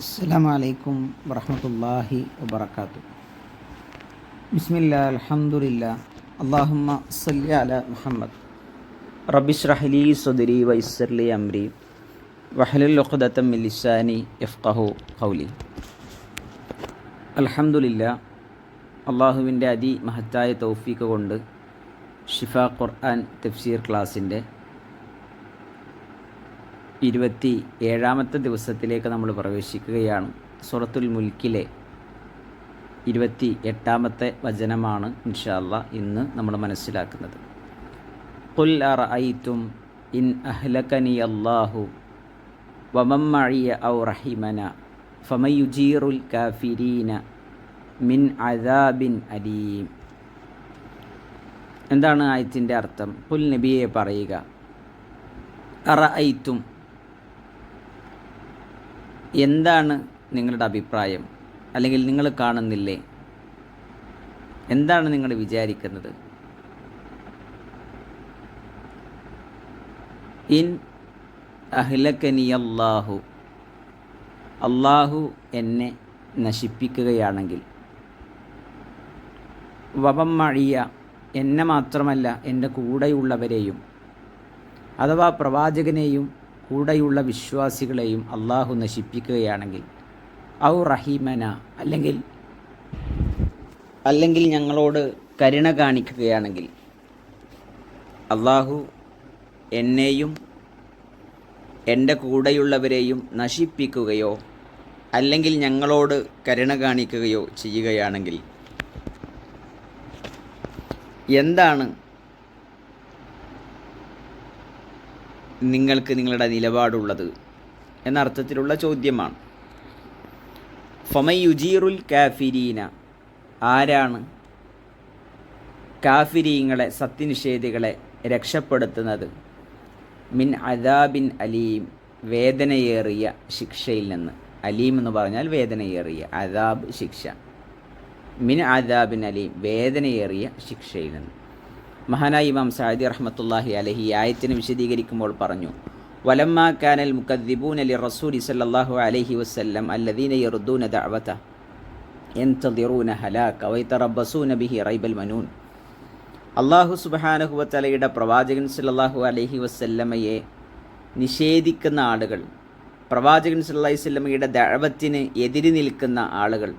അസ്സലാമു അലൈക്കും വറഹ്മത്തുള്ളാഹി വബറകാതുഹു. ബിസ്മില്ലാ അൽഹംദുലില്ലാ അല്ലാഹുമ്മ സ്വല്ലി അലാ മുഹമ്മദ്. റബ്ബി ഇശ്റഹ് ലീ സദ്രി വയസ്സിർ ലി അംരി വഹ്ലുൽ ഉഖ്ദതം മിൻ ലിസാനി യഫ്ഖഹു ഖൗലി. അൽഹംദുലില്ലാ, അള്ളാഹുവിൻ്റെ അതിമഹത്തായ തൗഫീഖ് കൊണ്ട് ഷിഫ ഖുർആൻ തഫ്സീർ ക്ലാസ്സിൻ്റെ 27ാമത്തെ ദിവസത്തിലേക്ക് നമ്മൾ പ്രവേശിക്കുകയാണ്. സൂറത്തുൽ മുൽക്കിലെ 28ാമത്തെ വചനമാണ് ഇൻഷാ അല്ലാഹ് ഇന്ന് നമ്മൾ മനസ്സിലാക്കുന്നത്. ഖുൽ അറഅയ്തും ഇൻ അഹ്ലകനി അല്ലാഹു വമൻ മഇയ ഔ റഹിമന ഫമൻ യുജീറുൽ കാഫിരീന മിൻ അദാബിൻ അലീം. എന്താണ് ആയത്തിൻ്റെ അർത്ഥം? ഖുൽ നബിയെ പറയുക, അറഅയ്തും, എന്താണ് നിങ്ങളുടെ അഭിപ്രായം? അല്ലെങ്കിൽ നിങ്ങൾ കാണുന്നില്ലേ? എന്താണ് നിങ്ങൾ വിചാരിക്കുന്നത്? ഇൻ അഹ്ലകനി അല്ലാഹു, അല്ലാഹു എന്നെ നശിപ്പിക്കുകയാണെങ്കിൽ, വമൻ മഇയ, എന്നെ മാത്രമല്ല എൻ്റെ കൂടെയുള്ളവരെയും അഥവാ പ്രവാചകനെയും കൂടെയുള്ള വിശ്വാസികളെയും അള്ളാഹു നശിപ്പിക്കുകയാണെങ്കിൽ, ഔ റഹീമന, അല്ലെങ്കിൽ ഞങ്ങളോട് കരുണ കാണിക്കുകയാണെങ്കിൽ, അള്ളാഹു എന്നെയും എൻ്റെ കൂടെയുള്ളവരെയും നശിപ്പിക്കുകയോ അല്ലെങ്കിൽ ഞങ്ങളോട് കരുണ കാണിക്കുകയോ ചെയ്യുകയാണെങ്കിൽ എന്താണ് നിങ്ങൾക്ക് നിങ്ങളുടെ നിലപാടുള്ളത് എന്നർത്ഥത്തിലുള്ള ചോദ്യമാണ്. ഫമൻ യുജീറുൽ കാഫിരീന, ആരാണ് കാഫിരീങ്ങളെ, സത്യനിഷേധികളെ രക്ഷപ്പെടുത്തുന്നത്? മിൻ അദാബിൻ അലീം, വേദനയേറിയ ശിക്ഷയിൽ നിന്ന്. അലീം എന്ന് പറഞ്ഞാൽ വേദനയേറിയ, അദാബ് ശിക്ഷ. മിൻ അദാബിൻ അലീം, വേദനയേറിയ ശിക്ഷയിൽ നിന്ന്. മഹാനായ ഇമാം സഅദി റഹ്മത്തുള്ളാഹി അലൈഹി ആയത്തിനെ വിശദീകരിക്കുമ്പോൾ പറഞ്ഞു, വലമ്മാ കാനൽ മുകദ്ദിബൂന ലിറസൂലി സ്വല്ലല്ലാഹു അലൈഹി വസല്ലം അല്ലദീന യർദൂന ദഅവത യൻതദിറൂന ഹലാക വയതറബ്ബസൂന ബിഹി റൈബൽ മനൂൻ. അല്ലാഹു സുബ്ഹാനഹു വ തആലയുടെ പ്രവാചകൻ സ്വല്ലല്ലാഹു അലൈഹി വസല്ലമയെ നിഷേധിക്കുന്ന ആളുകൾ, പ്രവാചകൻ സ്വല്ലല്ലാഹു അലൈഹി വസല്ലമയുടെ ദഅവത്തിന് എതിര് നിൽക്കുന്ന ആളുകൾ,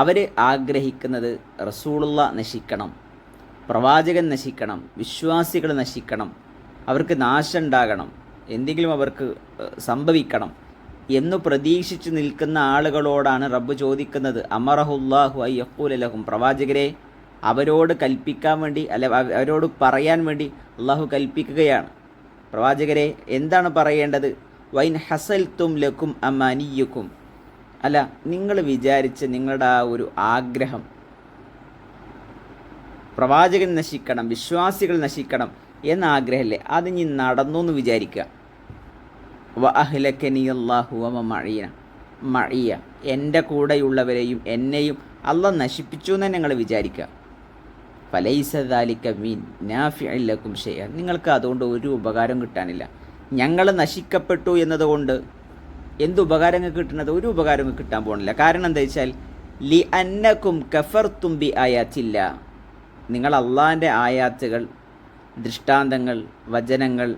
അവർ ആഗ്രഹിക്കുന്നത് റസൂലുള്ളാഹ് നശിക്കണം, പ്രവാചകൻ നശിക്കണം, വിശ്വാസികൾ നശിക്കണം, അവർക്ക് നാശം ഉണ്ടാകണം, എന്തെങ്കിലും അവർക്ക് സംഭവിക്കണം എന്നു പ്രതീക്ഷിച്ചു നിൽക്കുന്ന ആളുകളോടാണ് റബ്ബ് ചോദിക്കുന്നത്, അമറഹുല്ലാഹു അൻ യഖൂല ലഹും, പ്രവാചകരെ അവരോട് കൽപ്പിക്കാൻ വേണ്ടി, അവരോട് പറയാൻ വേണ്ടി അള്ളാഹു കൽപ്പിക്കുകയാണ്. പ്രവാചകരെ എന്താണ് പറയേണ്ടത്? വൈൻ ഹസൽത്തും ലക്കും അമാനിയുക്കും, അല്ല നിങ്ങൾ വിചാരിച്ച നിങ്ങളുടെ ആ ഒരു ആഗ്രഹം, പ്രവാചകൻ നശിക്കണം, വിശ്വാസികൾ നശിക്കണം എന്ന ആഗ്രഹമല്ലേ, അത് ഇനി നടന്നു എന്ന് വിചാരിക്കുക. വ അഹ്ലകനി അല്ലാഹു വമൻ മഇയ, എൻ്റെ കൂടെയുള്ളവരെയും എന്നെയും അള്ളാഹ് നശിപ്പിച്ചു എന്ന് ഞങ്ങൾ വിചാരിക്കുക. ഫലൈസ ദാലിക മിൻ നാഫിഇൻ ലക്കും ഷൈഅൻ, നിങ്ങൾക്ക് അതുകൊണ്ട് ഒരു ഉപകാരം കിട്ടാനില്ല. ഞങ്ങൾ നശിക്കപ്പെട്ടു എന്നതുകൊണ്ട് എന്ത് ഉപകാരങ്ങൾ കിട്ടുന്നത്? ഒരു ഉപകാരങ്ങൾ കിട്ടാൻ പോകുന്നില്ല. കാരണം എന്താ വെച്ചാൽ, ലി അന്നക്കും കഫർത്തും ബി ആയാത്തില്ല, നിങ്ങൾ അള്ളാഹിൻ്റെ ആയാത്തുകൾ, ദൃഷ്ടാന്തങ്ങൾ, വചനങ്ങൾ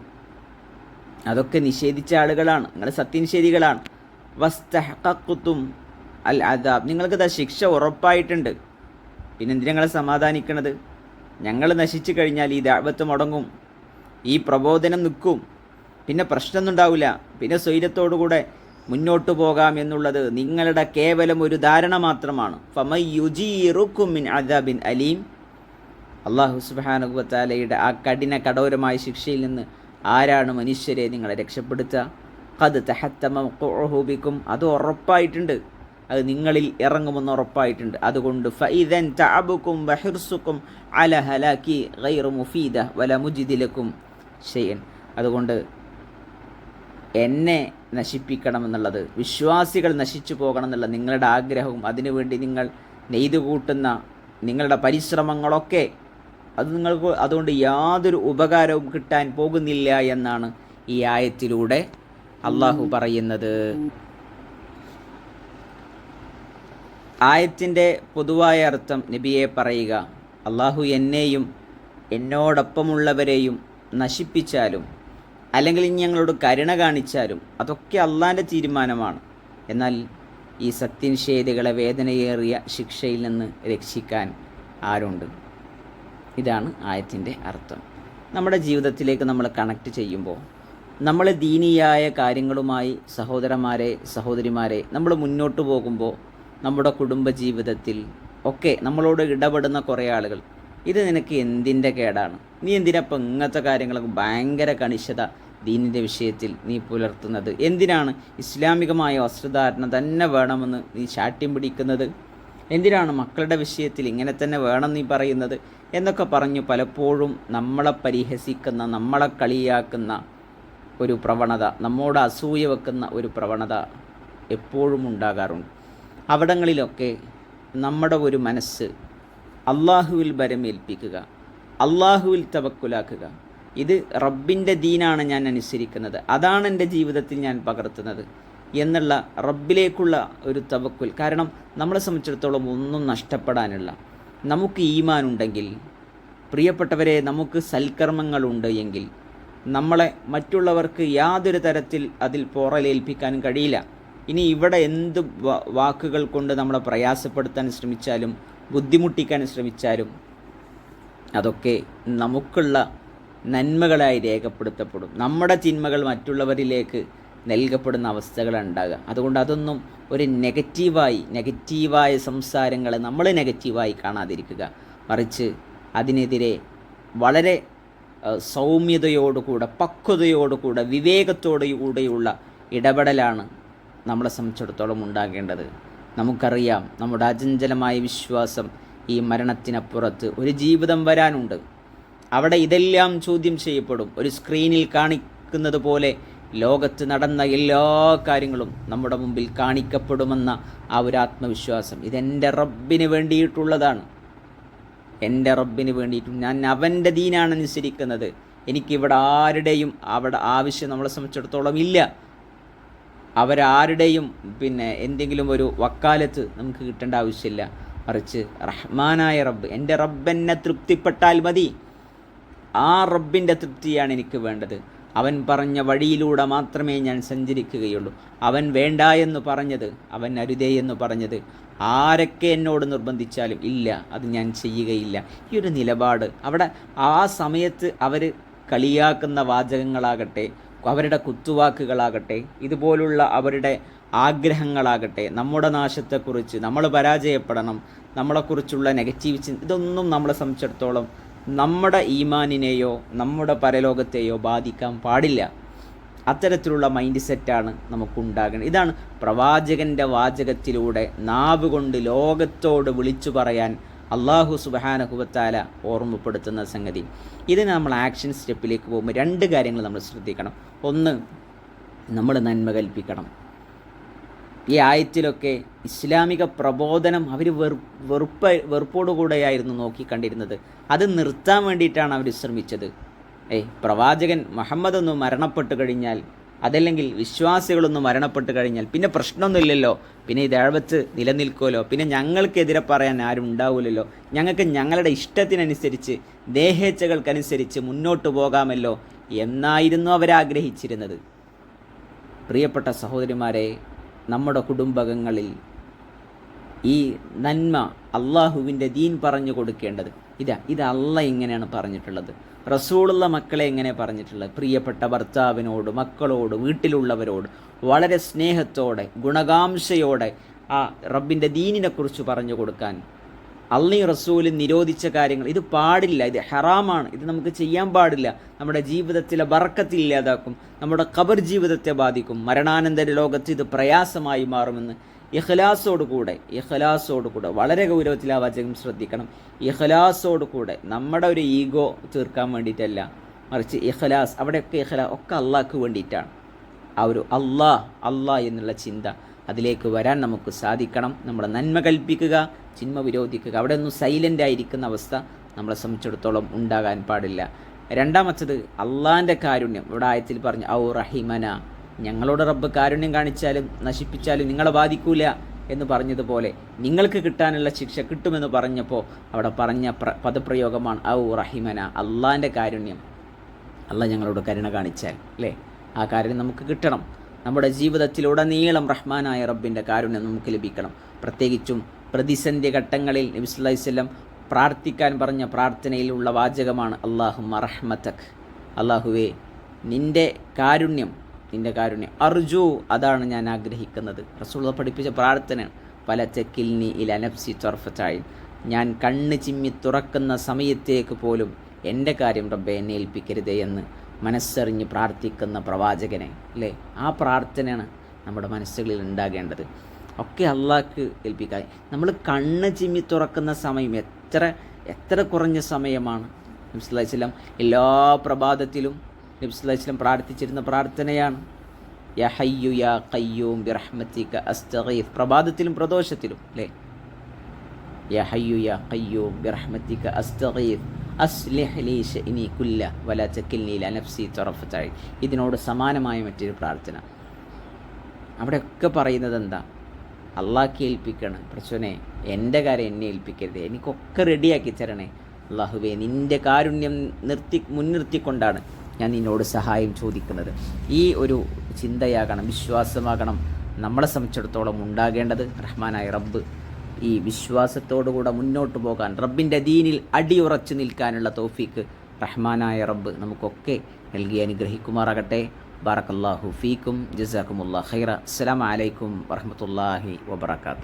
അതൊക്കെ നിഷേധിച്ച ആളുകളാണ്, നിങ്ങൾ സത്യനിഷേധികളാണ്. വസ്തഹഖഖ്തും അൽ അദാബ്, നിങ്ങൾക്കത് ശിക്ഷ ഉറപ്പായിട്ടുണ്ട്. പിന്നെ എന്തിനാ നിങ്ങൾ സമാധാനിക്കണത്? ഞങ്ങൾ നശിച്ചു കഴിഞ്ഞാൽ ഈ ദഅവത്ത് മുടങ്ങും, ഈ പ്രബോധനം നിൽക്കും, പിന്നെ പ്രശ്നമൊന്നും ഉണ്ടാവില്ല, പിന്നെ സ്വൈരത്തോടുകൂടെ മുന്നോട്ട് പോകാം എന്നുള്ളത് നിങ്ങളുടെ കേവലം ഒരു ധാരണ മാത്രമാണ്. ഫമൻ യുജീറുക്കും മിൻ അദാബിൻ അലീം, അല്ലാഹു സുബ്ഹാനഹു വ തആലയുടെ ആ കഠോരമായ ശിക്ഷയിൽ നിന്ന് ആരാണ് മനുഷ്യരെ നിങ്ങളെ രക്ഷപ്പെടുത്തുക? ഖദ് തഹത്തമ ഖുഉഹു ബിക്കും, അത് ഉറപ്പായിട്ടുണ്ട്, അത് നിങ്ങളിൽ ഇറങ്ങുമെന്ന് ഉറപ്പായിട്ടുണ്ട്. അതുകൊണ്ട് ഫഇദൻ തഅബുക്കും വഹിർസുക്കും അല ഹലാക്കി ഗൈറു മുഫീദ വല മുജിദി ലക്കും ഷൈഅൻ. അതുകൊണ്ട് എന്നെ നശിപ്പിക്കണമെന്നുള്ളത്, വിശ്വാസികൾ നശിച്ചു പോകണം എന്നുള്ള നിങ്ങളുടെ ആഗ്രഹവും അതിനുവേണ്ടി നിങ്ങൾ നെയ്തുകൂട്ടുന്ന നിങ്ങളുടെ പരിശ്രമങ്ങളൊക്കെ അത് നിങ്ങൾക്ക് അതുകൊണ്ട് യാതൊരു ഉപകാരവും കിട്ടാൻ പോകുന്നില്ല എന്നാണ് ഈ ആയത്തിലൂടെ അള്ളാഹു പറയുന്നത്. ആയത്തിൻ്റെ പൊതുവായ അർത്ഥം നബിയെ പറയുക, അള്ളാഹു എന്നെയും എന്നോടൊപ്പമുള്ളവരെയും നശിപ്പിച്ചാലും അല്ലെങ്കിൽ ഞങ്ങളോട് കരുണ കാണിച്ചാലും അതൊക്കെ അള്ളാൻ്റെ തീരുമാനമാണ്. എന്നാൽ ഈ സത്യനിഷേധികളെ വേദനയേറിയ ശിക്ഷയിൽ നിന്ന് രക്ഷിക്കാൻ ആരുണ്ട്? ഇതാണ് ആയത്തിൻ്റെ അർത്ഥം. നമ്മുടെ ജീവിതത്തിലേക്ക് നമ്മൾ കണക്ട് ചെയ്യുമ്പോൾ നമ്മൾ ദീനിയായ കാര്യങ്ങളുമായി സഹോദരന്മാരെ സഹോദരിമാരെ നമ്മൾ മുന്നോട്ട് പോകുമ്പോൾ നമ്മുടെ കുടുംബജീവിതത്തിൽ ഒക്കെ നമ്മളോട് ഇടപെടുന്ന കുറേ ആളുകൾ, ഇത് നിനക്ക് എന്തിൻ്റെ കേടാണ്, നീ എന്തിനപ്പം ഇങ്ങനത്തെ കാര്യങ്ങളൊക്കെ ഭയങ്കര കണിശത ദീനിൻ്റെ വിഷയത്തിൽ നീ പുലർത്തുന്നത്, എന്തിനാണ് ഇസ്ലാമികമായ വസ്ത്രധാരണ തന്നെ വേണമെന്ന് നീ ശാഠ്യം പിടിക്കുന്നത്, എന്തിനാണ് മക്കളുടെ വിഷയത്തിൽ ഇങ്ങനെ തന്നെ വേണം നീ പറയുന്നത് എന്നൊക്കെ പറഞ്ഞു പലപ്പോഴും നമ്മളെ പരിഹസിക്കുന്ന, നമ്മളെ കളിയാക്കുന്ന ഒരു പ്രവണത, നമ്മോട് അസൂയ വെക്കുന്ന ഒരു പ്രവണത എപ്പോഴും ഉണ്ടാകാറുണ്ട്. അവിടങ്ങളിലൊക്കെ നമ്മുടെ ഒരു മനസ്സ് അള്ളാഹുവിൽ ബരമേൽപ്പിക്കുക, അള്ളാഹുവിൽ തവക്കുലാക്കുക. ഇത് റബ്ബിൻ്റെ ദീനാണ് ഞാൻ അനുസരിക്കുന്നത്, അതാണ് എൻ്റെ ജീവിതത്തിൽ ഞാൻ പകർത്തുന്നത് എന്നുള്ള റബ്ബിലേക്കുള്ള ഒരു തവക്കുൽ. കാരണം നമ്മളെ സംബന്ധിച്ചിടത്തോളം ഒന്നും നഷ്ടപ്പെടാനുള്ള, നമുക്ക് ഈമാനുണ്ടെങ്കിൽ, പ്രിയപ്പെട്ടവരെ, നമുക്ക് സൽക്കർമ്മങ്ങളുണ്ട് എങ്കിൽ നമ്മളെ മറ്റുള്ളവർക്ക് യാതൊരു തരത്തിൽ അതിൽ പോറലേൽപ്പിക്കാനും കഴിയില്ല. ഇനി ഇവിടെ എന്ത് വാക്കുകൾ കൊണ്ട് നമ്മളെ പ്രയാസപ്പെടുത്താൻ ശ്രമിച്ചാലും ബുദ്ധിമുട്ടിക്കാൻ ശ്രമിച്ചാലും അതൊക്കെ നമുക്കുള്ള നന്മകളായി രേഖപ്പെടുത്തപ്പെടും. നമ്മുടെ തിന്മകൾ മറ്റുള്ളവരിലേക്ക് നൽകപ്പെടുന്ന അവസ്ഥകളാണ് ഉണ്ടാകുക. അതുകൊണ്ട് അതൊന്നും ഒരു നെഗറ്റീവായ സംസാരങ്ങളെ നമ്മൾ നെഗറ്റീവായി കാണാതിരിക്കുക, മറിച്ച് അതിനെതിരെ വളരെ സൗമ്യതയോടുകൂടെ, പക്വതയോടുകൂടെ, വിവേകത്തോടുകൂടെയുള്ള ഇടപെടലാണ് നമ്മളെ സംബന്ധിച്ചിടത്തോളം ഉണ്ടാകേണ്ടത്. നമുക്കറിയാം നമ്മുടെ അചഞ്ചലമായ വിശ്വാസം ഈ മരണത്തിനപ്പുറത്ത് ഒരു ജീവിതം വരാനുണ്ട്. അവിടെ ഇതെല്ലാം ചോദ്യം ചെയ്യപ്പെടും. ഒരു സ്ക്രീനിൽ കാണിക്കുന്നത് പോലെ ലോകത്ത് നടന്ന എല്ലാ കാര്യങ്ങളും നമ്മുടെ മുമ്പിൽ കാണിക്കപ്പെടുമെന്ന ആ ഒരു ആത്മവിശ്വാസം, ഇതെൻ്റെ റബ്ബിന് വേണ്ടിയിട്ടുള്ളതാണ്, എൻ്റെ റബ്ബിന് വേണ്ടിയിട്ടും ഞാൻ അവൻ്റെ ദീനാണ് അനുസരിക്കുന്നത്, എനിക്കിവിടെ ആരുടെയും അവിടെ ആവശ്യം നമ്മളെ സംബന്ധിച്ചിടത്തോളം ഇല്ല. അവരാരുടെയും എന്തെങ്കിലും ഒരു വക്കാലത്ത് നമുക്ക് കിട്ടേണ്ട ആവശ്യമില്ല. മറിച്ച് റഹ്മാനായ റബ്ബ്, എൻ്റെ റബ്ബ് എന്നെ തൃപ്തിപ്പെട്ടാൽ മതി, ആ റബ്ബിൻ്റെ തൃപ്തിയാണ് എനിക്ക് വേണ്ടത്. അവൻ പറഞ്ഞ വഴിയിലൂടെ മാത്രമേ ഞാൻ സഞ്ചരിക്കുകയുള്ളൂ. അവൻ വേണ്ട എന്ന് പറഞ്ഞത്, അവൻ അരുതേ എന്ന് പറഞ്ഞത് ആരൊക്കെ എന്നോട് നിർബന്ധിച്ചാലും ഇല്ല, അത് ഞാൻ ചെയ്യുകയില്ല. ഈ ഒരു നിലപാട് അവിടെ ആ സമയത്ത് അവർ കളിയാക്കുന്ന വാചകങ്ങളാകട്ടെ, അവരുടെ കുത്തുവാക്കുകളാകട്ടെ, ഇതുപോലുള്ള അവരുടെ ആഗ്രഹങ്ങളാകട്ടെ, നമ്മുടെ നാശത്തെക്കുറിച്ച്, നമ്മൾ പരാജയപ്പെടണം, നമ്മളെക്കുറിച്ചുള്ള നെഗറ്റീവ് ഇതൊന്നും നമ്മളെ സംബന്ധിച്ചിടത്തോളം നമ്മുടെ ഈമാനിനെയോ നമ്മുടെ പരലോകത്തെയോ ബാധിക്കാൻ പാടില്ല. അത്തരത്തിലുള്ള മൈൻഡ് സെറ്റാണ് നമുക്കുണ്ടാകുന്നത്. ഇതാണ് പ്രവാചകൻ്റെ വാചകത്തിലൂടെ നാവ് കൊണ്ട് ലോകത്തോട് വിളിച്ചു പറയാൻ അള്ളാഹു സുബ്ഹാനഹു വ തആല ഓർമ്മപ്പെടുത്തുന്ന സംഗതി. ഇതിന് നമ്മൾ ആക്ഷൻ സ്റ്റെപ്പിലേക്ക് പോകുമ്പോൾ രണ്ട് കാര്യങ്ങൾ നമ്മൾ ശ്രദ്ധിക്കണം. ഒന്ന്, നമ്മൾ നന്മ കൽപ്പിക്കണം. ഈ ആയത്തിലൊക്കെ ഇസ്ലാമിക പ്രബോധനം അവർ വെറുപ്പോടുകൂടെയായിരുന്നു നോക്കിക്കണ്ടിരുന്നത്. അത് നിർത്താൻ വേണ്ടിയിട്ടാണ് അവർ ശ്രമിച്ചത്. പ്രവാചകൻ മുഹമ്മദ് ഒന്ന് മരണപ്പെട്ട് കഴിഞ്ഞാൽ, അതല്ലെങ്കിൽ വിശ്വാസികളൊന്ന് മരണപ്പെട്ട് കഴിഞ്ഞാൽ പിന്നെ പ്രശ്നമൊന്നുമില്ലല്ലോ, പിന്നെ ഈ ദഅവത്ത് നിലനിൽക്കുമല്ലോ, പിന്നെ ഞങ്ങൾക്കെതിരെ പറയാൻ ആരും ഉണ്ടാവില്ലല്ലോ, ഞങ്ങൾക്ക് ഞങ്ങളുടെ ഇഷ്ടത്തിനനുസരിച്ച് ദേഹേച്ഛകൾക്കനുസരിച്ച് മുന്നോട്ട് പോകാമല്ലോ എന്നായിരുന്നു അവരാഗ്രഹിച്ചിരുന്നത്. പ്രിയപ്പെട്ട സഹോദരിമാരെ, നമ്മുടെ കുടുംബങ്ങളിൽ ഈ നന്മ അള്ളാഹുവിൻ്റെ ദീൻ പറഞ്ഞു കൊടുക്കേണ്ടത് ഇത് അള്ളാഹ് ഇങ്ങനെയാണ് പറഞ്ഞിട്ടുള്ളത്, റസൂലുള്ള മക്കളെ എങ്ങനെ പറഞ്ഞിട്ടുള്ളത്. പ്രിയപ്പെട്ട ഭർത്താവിനോട്, മക്കളോട്, വീട്ടിലുള്ളവരോട് വളരെ സ്നേഹത്തോടെ, ഗുണകാംക്ഷയോടെ ആ റബ്ബിൻ്റെ ദീനിനെക്കുറിച്ച് പറഞ്ഞു കൊടുക്കാൻ. അള്ളയും റസൂലും നിരോധിച്ച കാര്യങ്ങൾ, ഇത് പാടില്ല, ഇത് ഹറാമാണ്, ഇത് നമുക്ക് ചെയ്യാൻ പാടില്ല, നമ്മുടെ ജീവിതത്തിലെ ബർക്കത്ത് ഇല്ലാതാക്കും, നമ്മുടെ ഖബർ ജീവിതത്തെ ബാധിക്കും, മരണാനന്തര ലോകത്ത് ഇത് പ്രയാസമായി മാറുമെന്ന് ഇഖ്ലാസോടുകൂടെ വളരെ ഗൗരവത്തിൽ ആ വചനം ശ്രദ്ധിക്കണം. ഇഖ്ലാസോടുകൂടെ, നമ്മുടെ ഒരു ഈഗോ തീർക്കാൻ വേണ്ടിയിട്ടല്ല, മറിച്ച് ഇഖ്ലാസ്, അവിടെയൊക്കെ ഇഖ്ലാസ് ഒക്കെ അള്ളാഹ്ക്ക് വേണ്ടിയിട്ടാണ്. ആ ഒരു അള്ളാഹ് എന്നുള്ള ചിന്ത അതിലേക്ക് വരാൻ നമുക്ക് സാധിക്കണം. നമ്മുടെ നന്മ കൽപ്പിക്കുക, ചിന്മ വിരോധിക്കുക, അവിടെ ഒന്നും സൈലൻ്റ് ആയിരിക്കുന്ന അവസ്ഥ നമ്മളെ സംബന്ധിച്ചിടത്തോളം ഉണ്ടാകാൻ പാടില്ല. രണ്ടാമത്തത് അള്ളാഹിൻ്റെ കാരുണ്യം. ഇവിടെ ആയത്തിൽ പറഞ്ഞു ഔ റഹിമന, ഞങ്ങളോട് റബ്ബ് കാരുണ്യം കാണിച്ചാലും നശിപ്പിച്ചാലും നിങ്ങളെ ബാധിക്കൂല എന്ന് പറഞ്ഞതുപോലെ നിങ്ങൾക്ക് കിട്ടാനുള്ള ശിക്ഷ കിട്ടുമെന്ന് പറഞ്ഞപ്പോൾ അവിടെ പറഞ്ഞ പദപ്രയോഗമാണ് ഔ റഹിമന, അള്ളാൻ്റെ കാരുണ്യം. അള്ളാഹ് ഞങ്ങളോട് കരുണ കാണിച്ചാൽ അല്ലേ, ആ കാരുണ്യം നമുക്ക് കിട്ടണം. നമ്മുടെ ജീവിതത്തിലുടനീളം റഹ്മാനായ റബ്ബിൻ്റെ കാരുണ്യം നമുക്ക് ലഭിക്കണം. പ്രത്യേകിച്ചും പ്രതിസന്ധി ഘട്ടങ്ങളിൽ നബി സല്ലല്ലാഹു അലൈഹി വസല്ലം പ്രാർത്ഥിക്കാൻ പറഞ്ഞ പ്രാർത്ഥനയിലുള്ള വാചകമാണ് അല്ലാഹുമ്മ റഹ്മതക്, അള്ളാഹുവേ നിൻ്റെ കാരുണ്യം അർജു, അതാണ് ഞാൻ ആഗ്രഹിക്കുന്നത്. റസൂലുള്ളാഹി പഠിപ്പിച്ച പ്രാർത്ഥന പല തെക്കിൽനി ഇല നഫ്സി ത്വർഫത്തായി, ഞാൻ കണ്ണ് ചിമ്മി തുറക്കുന്ന സമയത്തേക്ക് പോലും എൻ്റെ കാര്യം റബ്ബെ എന്നെ ഏൽപ്പിക്കരുതേ എന്ന് മനസ്സറിഞ്ഞ് പ്രാർത്ഥിക്കുന്ന പ്രവാചകനെ അല്ലേ, ആ പ്രാർത്ഥനയാണ് നമ്മുടെ മനസ്സുകളിൽ ഉണ്ടാകേണ്ടത്. ഒക്കെ അള്ളാഹ്ക്ക് ഏൽപ്പിക്കാൻ നമ്മൾ കണ്ണ് ചിമ്മി തുറക്കുന്ന സമയം എത്ര കുറഞ്ഞ സമയമാണ്. നബി സല്ലല്ലാഹു അലൈഹി വസല്ലം എല്ലാ പ്രഭാതത്തിലും നബി സല്ലല്ലാഹു അലൈഹി വസല്ലം പ്രാർത്ഥിച്ചിരുന്ന പ്രാർത്ഥനയാണ് യാ ഹയ്യു യാ ഖയ്യൂം ബിറഹ്മതിക അസ്തഗീസ്, പ്രഭാതത്തിലും പ്രദോഷത്തിലും അല്ലേ, യാ ഹയ്യു യാ ഖയ്യൂം ബിറഹ്മതിക അസ്തഗീസ് അസ്ലിഹ് ലീ ശഅനി കുല്ല വലാ തകിൽനി ഇലാ നഫ്സി തറഫത ഐൻ. ഇതിനോട് സമാനമായ മറ്റൊരു പ്രാർത്ഥന അവിടെയൊക്കെ പറയുന്നത് എന്താ, അള്ളാഹ്ക്ക് ഏൽപ്പിക്കണം. പ്രശ്നെ എൻ്റെ കാര്യം എന്നെ ഏൽപ്പിക്കരുത്, എനിക്കൊക്കെ റെഡിയാക്കി തരണേ അള്ളാഹുവേ, നിൻ്റെ കാരുണ്യം മുൻനിർത്തിക്കൊണ്ടാണ് ഞാൻ നിന്നോട് സഹായം ചോദിക്കുന്നത്. ഈ ഒരു ചിന്തയാകണം, വിശ്വാസമാകണം നമ്മളെ സംബന്ധിച്ചിടത്തോളം ഉണ്ടാകേണ്ടത്. റഹ്മാനായ റബ്ബ് ഈ വിശ്വാസത്തോടുകൂടെ മുന്നോട്ട് പോകാൻ, റബ്ബിൻ്റെ ദീനിൽ അടിയുറച്ചു നിൽക്കാനുള്ള തൗഫീക്ക് റഹ്മാനായ റബ്ബ് നമുക്കൊക്കെ നൽകി അനുഗ്രഹിക്കുമാറാകട്ടെ. ബാറക്കല്ലാഹു ഫീക്കും, ജസാക്കുമുല്ലാഹ് ഖൈറ. അസ്സലാമു അലൈക്കും വറഹ്മത്തുള്ളാഹി വബറകാതുഹു.